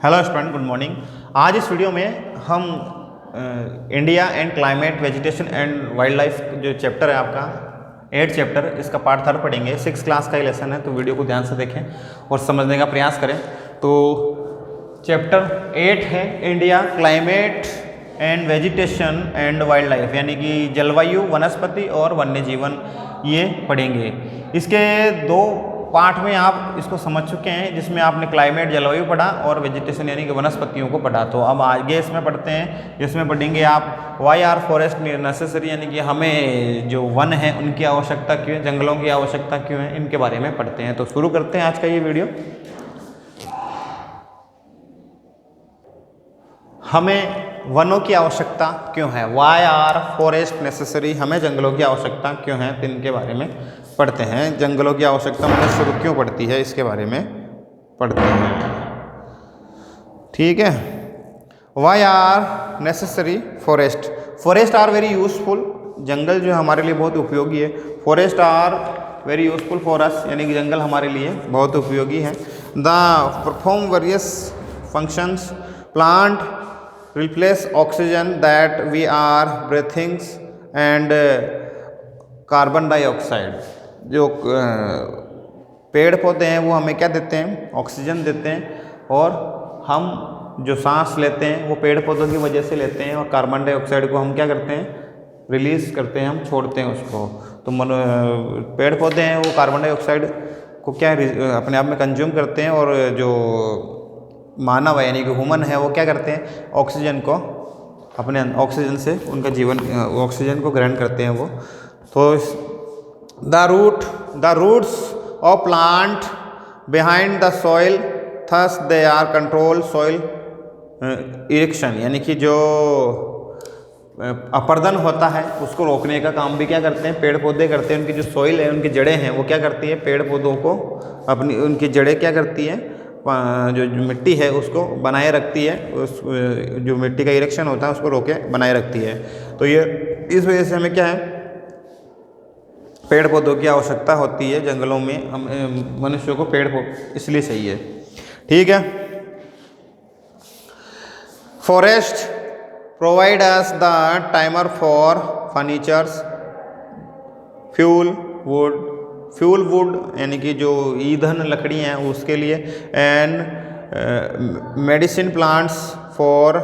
Hello student, good morning. आज इस video में हम India and climate, vegetation and wild life जो चैप्टर है आपका 8 चैप्टर, इसका पार्ट 3 पढ़ेंगे। 6 क्लास का ही लेसन है, तो वीडियो को ध्यान से देखें और समझने का प्रयास करें। तो चैप्टर 8 है India, climate and vegetation and wild life, यानी कि जलवायु, वनस्पति और वन्य जीवन, ये पढ़ेंगे। इसके 2 पार्ट में आप इसको समझ चुके हैं, जिसमें आपने क्लाइमेट, जलवायु पढ़ा और वेजिटेशन यानी कि वनस्पतियों को पढ़ा। तो अब आगे इसमें पढ़ते हैं, जिसमें पढ़ेंगे आप वाई आर फॉरेस्ट नेसेसरी, यानी कि हमें जो वन है उनकी आवश्यकता क्यों है, जंगलों की आवश्यकता क्यों है, इनके बारे में पढ़ते हैं। तो शुरू करते हैं आज का ये वीडियो। हमें वनों की आवश्यकता क्यों है, वाई आर फॉरेस्ट नेसेसरी, हमें जंगलों की आवश्यकता क्यों है, तो इनके बारे में पढ़ते हैं। जंगलों की आवश्यकता मनुष्य को क्यों पड़ती है, इसके बारे में पढ़ते हैं। ठीक है। Why are necessary forest, forest are very useful, जंगल जो हमारे लिए बहुत उपयोगी है। Forest are very useful for us, यानी कि जंगल हमारे लिए बहुत उपयोगी है। They perform various functions, plant replace oxygen that we are breathing and carbon dioxide. जो पेड़ पौधे हैं वो हमें क्या देते हैं, ऑक्सीजन देते हैं, और हम जो सांस लेते हैं वो पेड़ पौधों की वजह से लेते हैं, और कार्बन डाइऑक्साइड को हम क्या करते हैं, रिलीज़ करते हैं, हम छोड़ते हैं उसको। तो पेड़ पौधे हैं वो कार्बन डाइऑक्साइड को क्या अपने आप में कंज्यूम करते हैं, और जो मानव है यानी कि ह्यूमन है वो क्या करते हैं, ऑक्सीजन को अपने ऑक्सीजन से उनका जीवन, ऑक्सीजन को ग्रहण करते हैं वो। तो the roots of plant behind the soil, thus they are control soil erosion, यानी कि जो अपर्दन होता है उसको रोकने का काम भी क्या करते हैं, पेड़ पौधे करते हैं। उनकी जो सॉइल है, उनकी जड़ें हैं, वो क्या करती है, पेड़ पौधों को अपनी, उनकी जड़ें क्या करती हैं, जो मिट्टी है उसको बनाए रखती है, उस जो मिट्टी का इरेक्शन होता है उसको रोके बनाए रखती है। तो ये इस वजह से हमें क्या है, पेड़ पौधों की आवश्यकता होती है जंगलों में। हम मनुष्यों को पेड़ पौधे इसलिए चाहिए। ठीक है। Forest provide us the timber for furnitures, fuel wood यानी कि जो ईंधन लकड़ी हैं उसके लिए, and medicine plants for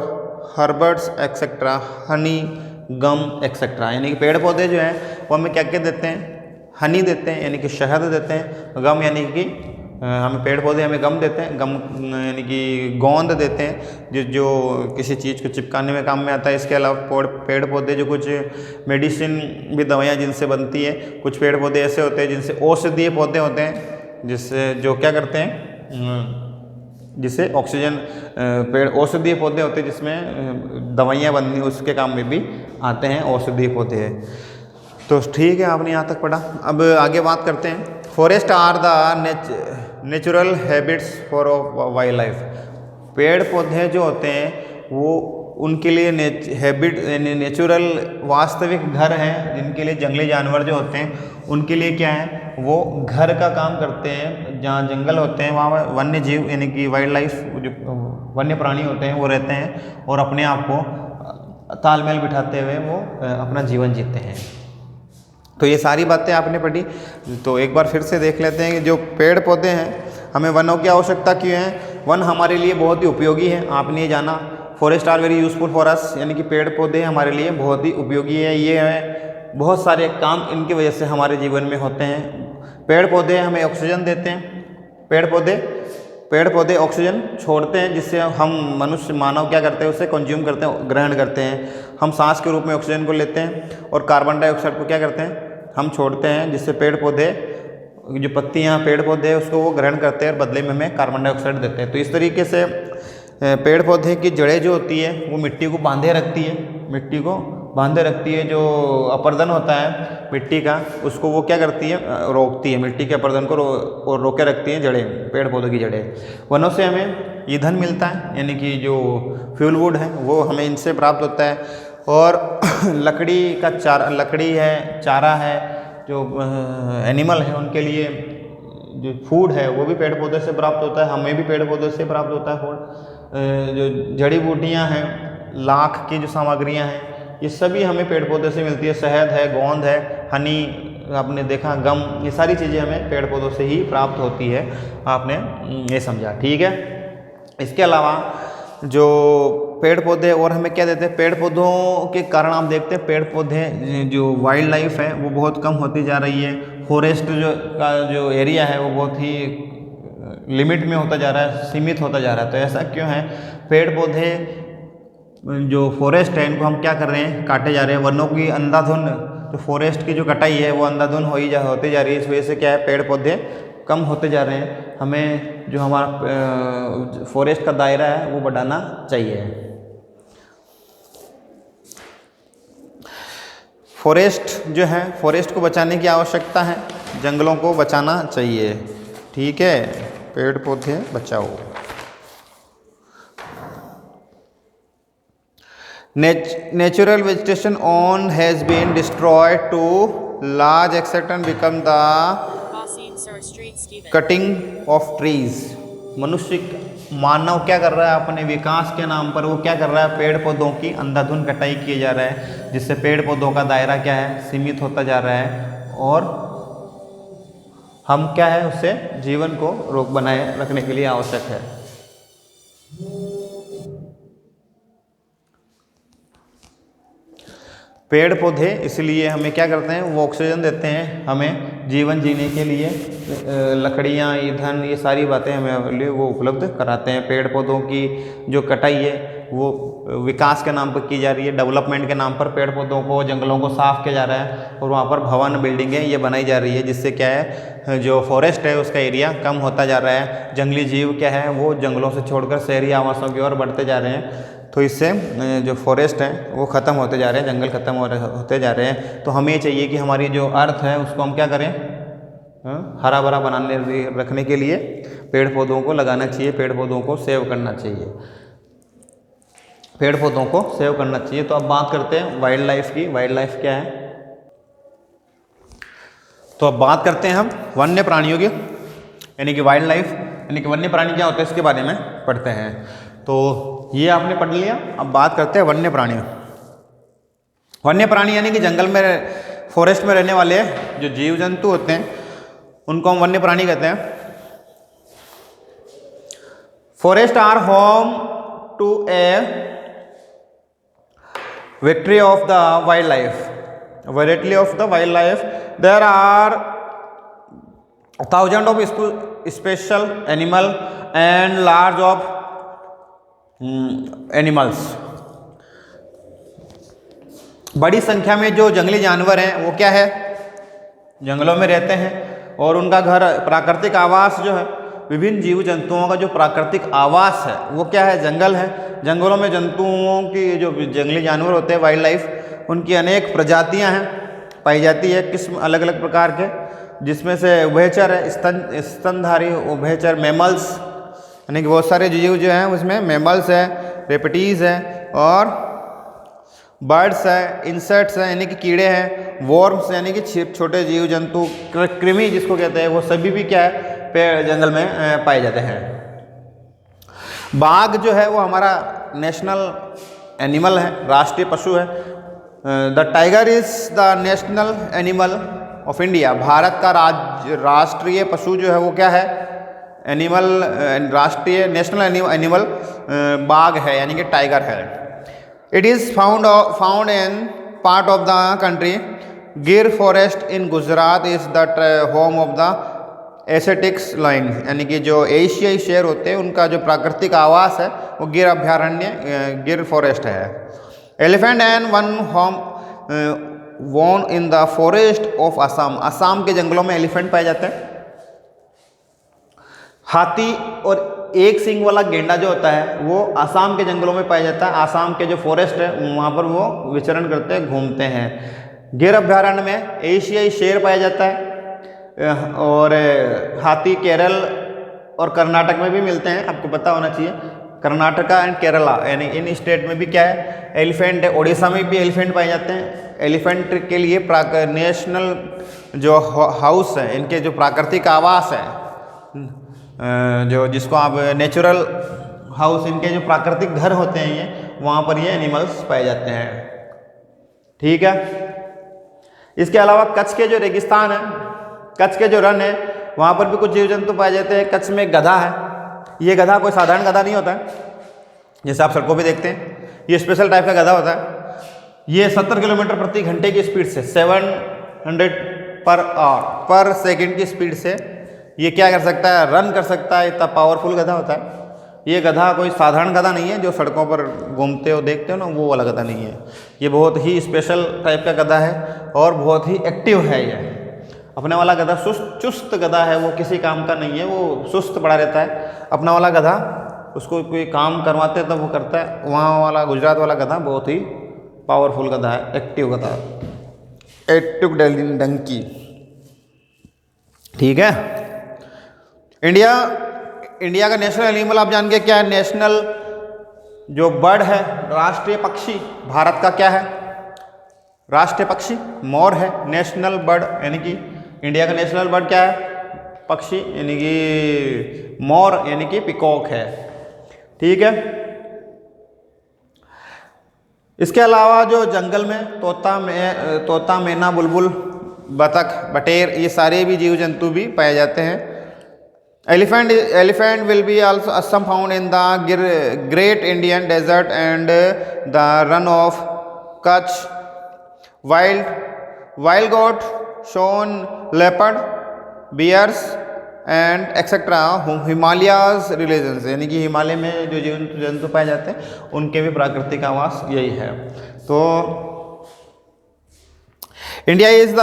herbs etcetera, honey, gum etcetera, यानी कि पेड़ पौधे जो हैं वो हमें क्या क्या देते हैं, हनी देते हैं यानी कि शहद देते हैं, गम यानी कि हमें पेड़ पौधे हमें गम देते हैं, गम यानी कि गोंद देते हैं जो किसी चीज़ को चिपकाने में काम में आता है। इसके अलावा पेड़ पौधे जो कुछ मेडिसिन भी, दवाइयाँ जिनसे बनती है, कुछ पेड़ पौधे ऐसे होते हैं जिनसे औषधीय पौधे होते हैं, जिससे जो क्या करते हैं, जिससे ऑक्सीजन, पेड़ औषधीय पौधे होते हैं जिसमें दवाइयाँ बननी, उसके काम में भी आते हैं औषधीय पौधे। तो ठीक है, आपने यहाँ तक पढ़ा। अब आगे बात करते हैं। Forest are the natural habits for wild life, पेड़ पौधे जो होते हैं वो उनके लिए हैबिट यानी नेचुरल वास्तविक घर हैं, जिनके लिए जंगली जानवर जो होते हैं उनके लिए क्या है, वो घर का काम करते हैं। जहाँ जंगल होते हैं वहाँ वन्य जीव यानी कि वाइल्ड लाइफ, जो वन्य प्राणी होते हैं वो रहते हैं, और अपने आप को तालमेल बिठाते हुए वो अपना जीवन जीते हैं। तो ये सारी बातें आपने पढ़ी, तो एक बार फिर से देख लेते हैं कि जो पेड़ पौधे हैं, हमें वनों की आवश्यकता क्यों है। वन हमारे लिए बहुत ही उपयोगी है, आपने ये जाना। Forest are very useful for us, यानी कि पेड़ पौधे हमारे लिए बहुत ही उपयोगी है। ये है बहुत सारे काम इनकी वजह से हमारे जीवन में होते हैं। पेड़ पौधे हमें ऑक्सीजन देते हैं, पेड़ पौधे ऑक्सीजन छोड़ते हैं, जिससे हम मनुष्य मानव क्या करते हैं, उसे कंज्यूम करते हैं, ग्रहण करते हैं। हम सांस के रूप में ऑक्सीजन को लेते हैं, और कार्बन डाइऑक्साइड को क्या करते हैं, हम छोड़ते हैं, जिससे पेड़ पौधे, जो पत्तियां पेड़ पौधे हैं उसको वो ग्रहण करते हैं और बदले में हमें कार्बन डाइऑक्साइड देते हैं। तो इस तरीके से पेड़ पौधे की जड़ें जो होती है वो मिट्टी को बांधे रखती है, जो अपर्दन होता है मिट्टी का, उसको वो क्या करती है, रोकती है, मिट्टी के अपर्दन को रोके रखती है जड़ें, पेड़ पौधों की जड़ें। वनों से हमें ईंधन मिलता है, यानी कि जो फ्यूल वुड है वो हमें इनसे प्राप्त होता है, और लकड़ी का चारा है, जो एनिमल है उनके लिए जो फूड है वो भी पेड़ पौधे से प्राप्त होता है, हमें भी पेड़ पौधे से प्राप्त होता है फूड। जो जड़ी बूटियाँ हैं, लाख की जो सामग्रियाँ हैं, ये सभी हमें पेड़ पौधे से मिलती है। शहद है, गोंद है, हनी, आपने देखा गम, ये सारी चीज़ें हमें पेड़ पौधों से ही प्राप्त होती है। आपने ये समझा, ठीक है। इसके अलावा जो पेड़ पौधे और हमें क्या देते हैं, पेड़ पौधों के कारण आप देखते हैं पेड़ पौधे जो वाइल्ड लाइफ है वो बहुत कम होती जा रही है। फॉरेस्ट जो एरिया है वो बहुत ही लिमिट में होता जा रहा है, सीमित होता जा रहा है। तो ऐसा क्यों है, पेड़ पौधे जो फॉरेस्ट है इनको हम क्या कर रहे हैं, काटे जा रहे हैं। वनों की अंधाधुंध, जो फॉरेस्ट की जो कटाई है वो अंधाधुंध होती जा रही है। इस वजह से क्या है, पेड़ पौधे कम होते जा रहे हैं। हमें जो हमारा फॉरेस्ट का दायरा है वो बढ़ाना चाहिए। फॉरेस्ट जो है, फॉरेस्ट को बचाने की आवश्यकता है, जंगलों को बचाना चाहिए, ठीक है। पेड़ पौधे बचाओ। Natural vegetation on has been destroyed to large extent and become the cutting of trees. मनुष्य, मानव क्या कर रहा है, अपने विकास के नाम पर वो क्या कर रहा है, पेड़ पौधों की अंधाधुंध कटाई किए जा रहा है, जिससे पेड़ पौधों का दायरा क्या है, सीमित होता जा रहा है। और हम क्या है, उससे जीवन को रोक बनाए रखने के लिए आवश्यक है। पेड़ पौधे इसलिए हमें क्या करते हैं, वो ऑक्सीजन देते हैं, हमें जीवन जीने के लिए लकड़ियाँ, ईंधन, ये सारी बातें हमें लिए वो उपलब्ध कराते हैं। पेड़ पौधों की जो कटाई है वो विकास के नाम पर की जा रही है, डेवलपमेंट के नाम पर पेड़ पौधों को, जंगलों को साफ किया जा रहा है, और वहाँ पर भवन, बिल्डिंगें ये बनाई जा रही है, जिससे क्या है, जो फॉरेस्ट है उसका एरिया कम होता जा रहा है। जंगली जीव क्या है, वो जंगलों से छोड़कर शहरी आवासों की ओर बढ़ते जा रहे हैं। तो इससे जो फॉरेस्ट है वो ख़त्म होते जा रहे हैं, जंगल ख़त्म होते जा रहे हैं। तो हमें चाहिए कि हमारी जो अर्थ है उसको हम क्या करें, हरा भरा बनाने रखने के लिए पेड़ पौधों को लगाना चाहिए, पेड़ पौधों को सेव करना चाहिए, पेड़ पौधों को सेव करना चाहिए। तो अब बात करते हैं वाइल्ड लाइफ की। वाइल्ड लाइफ क्या है, तो अब बात करते हैं हम वन्य प्राणियों की, यानी कि वाइल्ड लाइफ, यानी कि वन्य प्राणी क्या होते हैं, इसके बारे में पढ़ते हैं। तो ये आपने पढ़ लिया। अब बात करते हैं वन्य प्राणी। वन्य प्राणी यानी कि जंगल में, फॉरेस्ट में रहने वाले जो जीव जंतु होते हैं उनको हम वन्य प्राणी कहते हैं। Forest are home to a variety of the wild life, variety of the wild life. There are thousand of special animal and large of animals. बड़ी संख्या में जो जंगली जानवर हैं वो क्या है, जंगलों में रहते हैं, और उनका घर, प्राकृतिक आवास जो है, विभिन्न जीव जंतुओं का जो प्राकृतिक आवास है वो क्या है, जंगल है। जंगलों में जंतुओं की, जो जंगली जानवर होते हैं, वाइल्ड लाइफ, उनकी अनेक प्रजातियां हैं, पाई जाती है, किस्म अलग अलग प्रकार के, जिसमें से उभयचर है, स्तनधारी उभयचर, मैमल्स, यानी कि बहुत सारे जीव जो हैं उसमें मैमल्स है, रेप्टिल्स है, और बर्ड्स है, इंसेक्ट्स हैं यानी कि कीड़े हैं, वॉर्म्स यानी कि छोटे जीव जंतु, कृमि जिसको कहते हैं, वो सभी भी क्या है, पेड़ जंगल में पाए जाते हैं। बाघ जो है वो हमारा नेशनल एनिमल है, राष्ट्रीय पशु है। The tiger is the national animal of India. Bharat का राष्ट्रीय पशु जो है वो क्या है, एनिमल, राष्ट्रीय नेशनल एनिमल बाघ है, यानी कि टाइगर है। It is found in part of the country. Gir forest in Gujarat is the home of the Asiatic lion, यानी कि जो एशियाई शेर होते हैं उनका जो प्राकृतिक आवास है वो गिर अभ्यारण्य, गिर फॉरेस्ट है। एलिफेंट एंड वन होम वोन in the forest of Assam. Assam के जंगलों में एलिफेंट पाए जाते हैं। हाथी और एक सींग वाला गेंडा जो होता है वो असम के जंगलों में पाया जाता है। असम के जो फॉरेस्ट है वहाँ पर वो विचरण करते हैं, घूमते हैं। गिर अभ्यारण्य में एशियाई शेर पाया जाता है, और हाथी केरल और कर्नाटक में भी मिलते हैं, आपको पता होना चाहिए। कर्नाटका एंड केरला, यानी इन स्टेट में भी क्या है, एलिफेंट है। उड़ीसा में भी एलिफेंट पाए जाते हैं। एलिफेंट के लिए नेशनल जो हाउस है, इनके जो प्राकृतिक आवास है, जो जिसको आप नेचुरल हाउस, इनके जो प्राकृतिक घर होते हैं ये, वहाँ पर ये एनिमल्स पाए जाते हैं। ठीक है। इसके अलावा कच्छ के जो रेगिस्तान है, कच्छ के जो रन है, वहाँ पर भी कुछ जीव जंतु पाए जाते हैं। कच्छ में एक गधा है। ये गधा कोई साधारण गधा नहीं होता है जैसे आप सड़कों पे देखते हैं, ये स्पेशल टाइप का गधा होता है। ये 70 किलोमीटर प्रति घंटे की स्पीड से 700 पर सेकंड की स्पीड से ये क्या कर सकता है, रन कर सकता है। इतना पावरफुल गधा होता है। ये गधा कोई साधारण गधा नहीं है जो सड़कों पर घूमते हो देखते हो ना, वो वाला गधा नहीं है। ये बहुत ही स्पेशल टाइप का गधा है और बहुत ही एक्टिव है। ये अपने वाला गधा चुस्त गधा है, वो किसी काम का नहीं है, वो सुस्त पड़ा रहता है। अपना वाला गधा उसको कोई काम करवाते हैं तो वो करता है। वहाँ वाला गुजरात वाला गधा बहुत ही पावरफुल गधा है, एक्टिव गधा, एक्टिव डंकी। ठीक है। इंडिया का नेशनल एनिमल आप जान के क्या है, नेशनल जो बर्ड है, राष्ट्रीय पक्षी भारत का क्या है, राष्ट्रीय पक्षी मोर है। नेशनल बर्ड यानी कि इंडिया का नेशनल बर्ड क्या है, पक्षी यानी कि मोर यानी कि पिकॉक है। ठीक है। इसके अलावा जो जंगल में तोता, मैना, बुलबुल, बतख, बटेर, ये सारे भी जीव जंतु भी पाए जाते हैं। Elephant will be also some found in the Great Indian Desert and the run of Kutch. Wild goat, shown leopard, bears and etc. Himalayas religions यानी कि हिमालय में जो जीव जंतु पाए जाते हैं उनके भी प्राकृतिक आवास यही है। तो India is the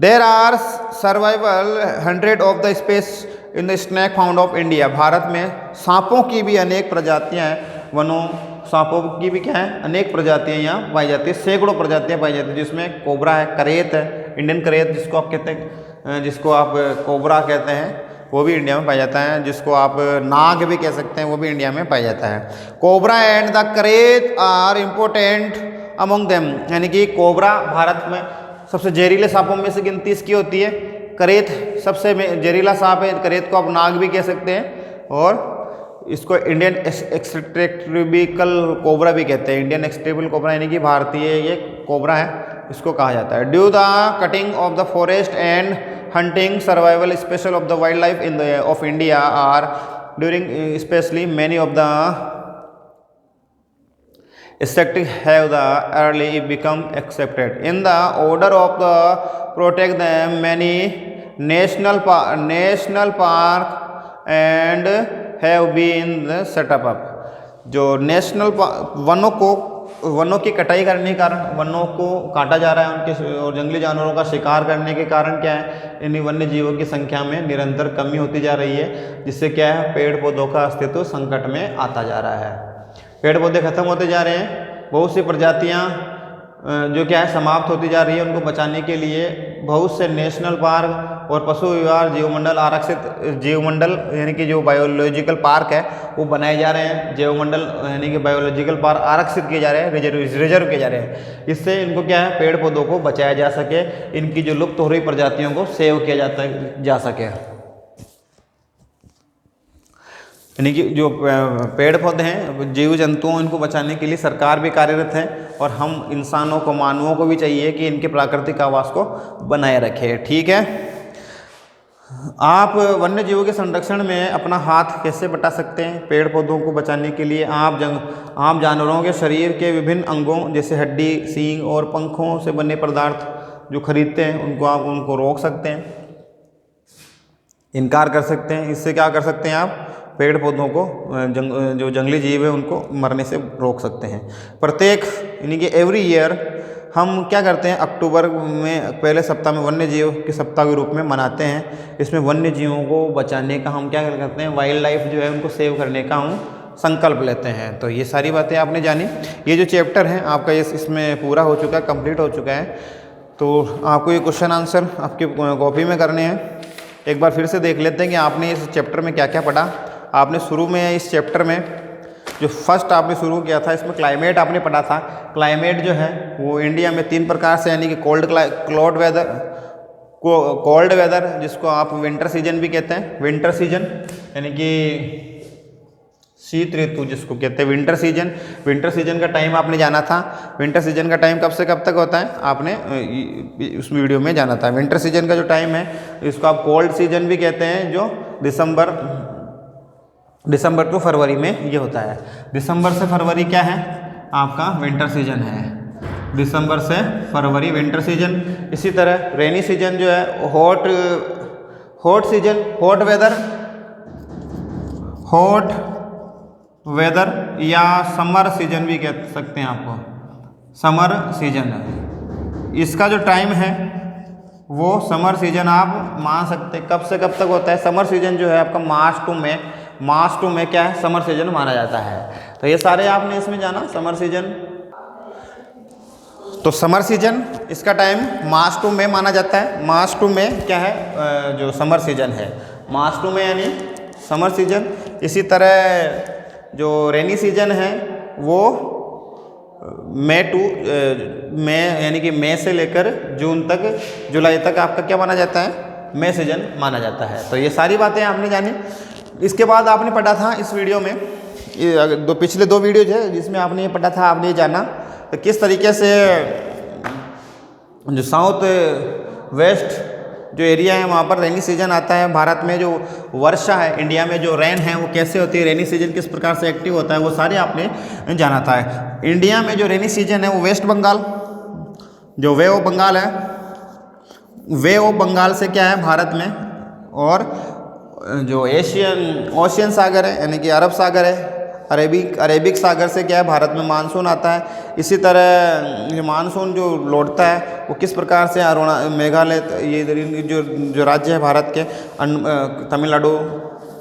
There are survival 100 of the species in the snake found of India. Bharat में सांपों की भी अनेक प्रजातियां हैं। वनों सांपों की भी क्या है, अनेक प्रजातियां यहाँ पाई जाती है। सैकड़ों प्रजातियां पाई जाती है जिसमें कोबरा है, करेत है, इंडियन करेत जिसको आप कहते हैं, जिसको आप कोबरा कहते हैं, वो भी इंडिया में पाया जाता है। जिसको आप नाग भी कह सकते हैं, वो भी इंडिया में पाया जाता है। कोबरा एंड द करेत आर इम्पोर्टेंट अमंग देम, यानी कि कोबरा भारत में सबसे जहरीले सांपों में से गिनती इसकी होती है। करेत सबसे जहरीला सांप है, करेत को आप नाग भी कह सकते हैं और इसको इंडियन एक्सट्रेक्टिबिकल कोबरा भी कहते हैं। इंडियन एक्सट्रेक्टिबल कोबरा यानी कि भारतीय ये कोबरा है, इसको कहा जाता है। Due the cutting of the forest and hunting survival special of the wild life in the of India are during specially many of the insects have the early become accepted in the order of the protect them many national park and have been set up। जो national वनों की कटाई करने के कारण वनों को काटा जा रहा है उनके, और जंगली जानवरों का शिकार करने के कारण क्या है, इन वन्य जीवों की संख्या में निरंतर कमी होती जा रही है, जिससे क्या है, पेड़ पौधों का अस्तित्व संकट में आता जा रहा है। पेड़ पौधे खत्म होते जा रहे हैं। बहुत सी प्रजातियां जो क्या है समाप्त होती जा रही है। उनको बचाने के लिए बहुत से नेशनल पार्क और पशु विहार, जीवमंडल आरक्षित जीवमंडल यानी कि जो बायोलॉजिकल पार्क है वो बनाए जा रहे हैं। जीवमंडल यानी कि बायोलॉजिकल पार्क आरक्षित किए जा रहे हैं, रिजर्व किए जा रहे हैं। इससे इनको क्या है, पेड़ पौधों को बचाया जा सके, इनकी जो लुप्त हो रही प्रजातियों को सेव किया जा सके। यानी कि जो पेड़ पौधे हैं, जीव जंतुओं, इनको बचाने के लिए सरकार भी कार्यरत है और हम इंसानों को, मानवों को भी चाहिए कि इनके प्राकृतिक आवास को बनाए रखें। ठीक है। आप वन्य जीवों के संरक्षण में अपना हाथ कैसे बटा सकते हैं? पेड़ पौधों को बचाने के लिए आप जानवरों के शरीर के विभिन्न अंगों जैसे हड्डी, सींग और पंखों से बने पदार्थ जो खरीदते हैं उनको रोक सकते हैं, इनकार कर सकते हैं। इससे क्या कर सकते हैं आप, पेड़ पौधों को जो जंगली जीव है उनको मरने से रोक सकते हैं। प्रत्येक यानी कि एवरी ईयर हम क्या करते हैं, अक्टूबर में पहले सप्ताह में वन्य जीव के सप्ताह के रूप में मनाते हैं। इसमें वन्य जीवों को बचाने का हम क्या करते हैं, वाइल्ड लाइफ जो है उनको सेव करने का हम संकल्प लेते हैं। तो ये सारी बातें आपने जानी। ये जो चैप्टर है आपका इसमें पूरा हो चुका है, कंप्लीट हो चुका है। तो आपको ये क्वेश्चन आंसर आपकी कॉपी में करने हैं। एक बार फिर से देख लेते हैं कि आपने इस चैप्टर में क्या क्या पढ़ा। आपने शुरू में इस चैप्टर में जो फर्स्ट आपने शुरू किया था, इसमें क्लाइमेट आपने पढ़ा था। क्लाइमेट जो है वो इंडिया में 3 प्रकार से, यानी कि कोल्ड वेदर जिसको आप विंटर सीजन भी कहते हैं, विंटर सीजन यानी कि शीत ऋतु जिसको कहते हैं विंटर सीजन। विंटर सीजन का टाइम आपने जाना था। विंटर सीजन का टाइम कब से कब तक होता है आपने उस वीडियो में जाना था। विंटर सीजन का जो टाइम है इसको आप कोल्ड सीजन भी कहते हैं, जो दिसंबर टू फरवरी में ये होता है। दिसंबर से फरवरी क्या है आपका विंटर सीजन है। दिसंबर से फरवरी विंटर सीजन। इसी तरह रेनी सीजन जो है हॉट सीजन, हॉट वेदर या समर सीजन भी कह सकते हैं आपको, समर सीजन है। इसका जो टाइम है वो समर सीजन आप मान सकते हैं। कब से कब तक होता है समर सीजन जो है आपका मार्च टू मई क्या है समर सीजन माना जाता है। तो ये सारे आपने इसमें जाना समर सीजन। तो समर सीजन इसका टाइम मार्च टू मई माना जाता है। मार्च टू मई क्या है जो समर सीजन है, मार्च टू मई यानी समर सीजन। इसी तरह जो रेनी सीजन है वो मई यानी कि मई से लेकर जून तक, जुलाई तक आपका क्या माना जाता है मई सीजन माना जाता है। तो ये सारी बातें आपने जानी। इसके बाद आपने पढ़ा था इस वीडियो में पिछले 2 वीडियोज है जिसमें आपने ये पढ़ा था, आपने ये जाना तो किस तरीके से जो साउथ वेस्ट जो एरिया है वहाँ पर रेनी सीजन आता है। भारत में जो वर्षा है, इंडिया में जो रेन है वो कैसे होती है, रेनी सीजन किस प्रकार से एक्टिव होता है, वो सारे आपने जाना था। इंडिया में जो रेनी सीजन है वो वेस्ट बंगाल जो वे ऑफ बंगाल है, वे ऑफ बंगाल से क्या है भारत में, और जो ओशियन सागर है यानी कि अरब सागर है, अरेबिक सागर से क्या है भारत में मानसून आता है। इसी तरह जो मानसून जो लौटता है वो किस प्रकार से मेघालय ये जो राज्य है भारत के, तमिलनाडु,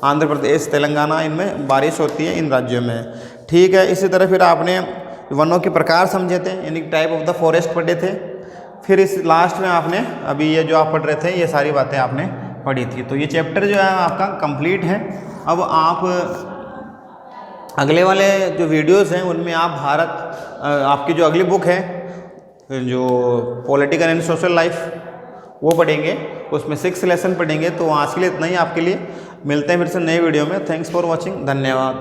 आंध्र प्रदेश, तेलंगाना, इनमें बारिश होती है इन राज्यों में। ठीक है। इसी तरह फिर आपने वनों के प्रकार समझे थे यानी टाइप ऑफ द फॉरेस्ट पढ़े थे। फिर इस लास्ट में आपने अभी ये जो आप पढ़ रहे थे ये सारी बातें आपने पढ़ी थी। तो ये चैप्टर जो है आपका कंप्लीट है। अब आप अगले वाले जो वीडियोस हैं उनमें आप आपकी जो अगली बुक है जो पॉलिटिकल एंड सोशल लाइफ वो पढ़ेंगे, उसमें 6 लेसन पढ़ेंगे। तो आज के लिए इतना ही आपके लिए। मिलते हैं फिर से नए वीडियो में। Thanks for watching. धन्यवाद।